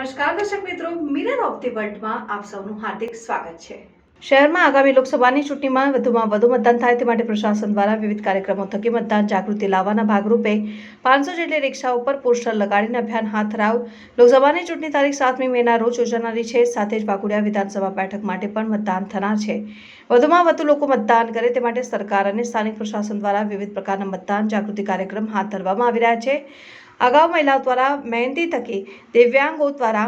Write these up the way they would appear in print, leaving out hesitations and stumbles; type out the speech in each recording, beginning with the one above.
નમસ્કાર દર્શક મિત્રો, મિરર ઓફ ધી વર્લ્ડમાં આપ સૌનું હાર્દિક સ્વાગત છે। શહેરમાં આગામી લોકસભાની ચૂંટણીમાં વધુમાં વધુ મતદાન થાય તે માટે પ્રશાસન દ્વારા વિવિધ કાર્યક્રમો થકી મતદાન જાગૃતિ લાવવાના ભાગરૂપે 500 જેટલી રિક્ષાઓ પર પોસ્ટર લગાડીને અભિયાન હાથ ધરાવ। લોકસભાની ચૂંટણી તારીખ 7મી મેના રોજ યોજાનારી છે। સાથે જ વાઘોડિયા વિધાનસભા બેઠક માટે પણ મતદાન થનાર છે। વધુમાં વધુ લોકો મતદાન કરે તે માટે સરકાર અને સ્થાનિક પ્રશાસન દ્વારા વિવિધ પ્રકારના મતદાન જાગૃતિ કાર્યક્રમ હાથ ધરવામાં આવી રહ્યા છે। અગાઉ મહિલાઓ દ્વારા મહેંદી થકી, દિવ્યાંગો દ્વારા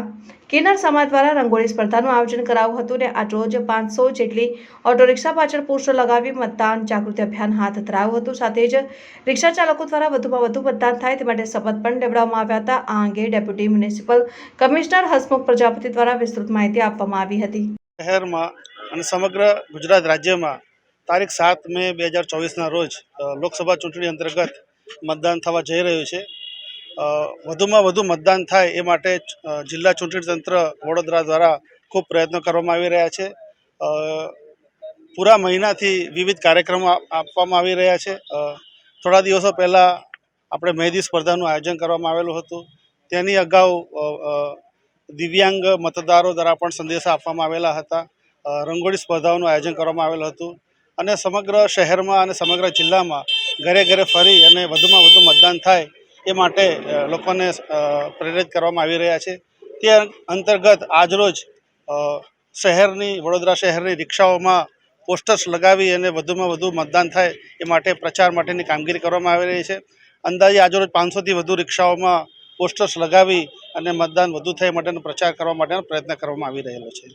કિન્નર સમાજ દ્વારા રંગોળી સ્પર્ધાનું આયોજન કરાયું હતું અને આજ રોજ 500 જેટલી ઓટો રિક્ષા પાછળ પોસ્ટર લગાવી મતદાન જાગૃતિ અભિયાન હાથ ધરાયું હતું। સાથે જ રિક્ષા ચાલકો દ્વારા વધુમાં વધુ મતદાન થાય તે માટે શપથ પણ લેવડાવવામાં આવ્યા હતા। આ અંગે deputy municipal commissioner Hasmukh Prajapati દ્વારા વિસ્તૃત માહિતી આપવામાં આવી હતી। શહેરમાં અને સમગ્ર ગુજરાત રાજ્યમાં તારીખ 7 મે 2024ના રોજ લોકસભા ચૂંટણી અંતર્ગત મતદાન થવા જઈ રહ્યું છે। વધુમાં વધુ મતદાન થાય એ માટે જિલ્લા ચૂંટણી તંત્ર વડોદરા દ્વારા ખૂબ પ્રયત્નો કરવામાં આવી રહ્યા છે। પૂરા મહિનાથી વિવિધ કાર્યક્રમો આપવામાં આવી રહ્યા છે। થોડા દિવસો પહેલાં આપણે મહેંદી સ્પર્ધાનું આયોજન કરવામાં આવેલું હતું। તેની અગાઉ દિવ્યાંગ મતદારો દ્વારા પણ સંદેશા આપવામાં આવેલા હતા। રંગોળી સ્પર્ધાઓનું આયોજન કરવામાં આવેલું હતું અને સમગ્ર શહેરમાં અને સમગ્ર જિલ્લામાં ઘરે ઘરે ફરી અને વધુમાં વધુ મતદાન થાય એ માટે લોકોને પ્રેરિત કરવામાં આવી રહ્યા છે। તે અંતર્ગત આજરોજ વડોદરા શહેરની રિક્ષાઓમાં પોસ્ટર્સ લગાવી અને વધુમાં વધુ મતદાન થાય એ માટે પ્રચાર માટેની કામગીરી કરવામાં આવી રહી છે। અંદાજે આજરોજ 500થી વધુ રિક્ષાઓમાં પોસ્ટર્સ લગાવી અને મતદાન વધુ થાય માટેનો પ્રચાર કરવા માટેનો પ્રયત્ન કરવામાં આવી રહેલો છે।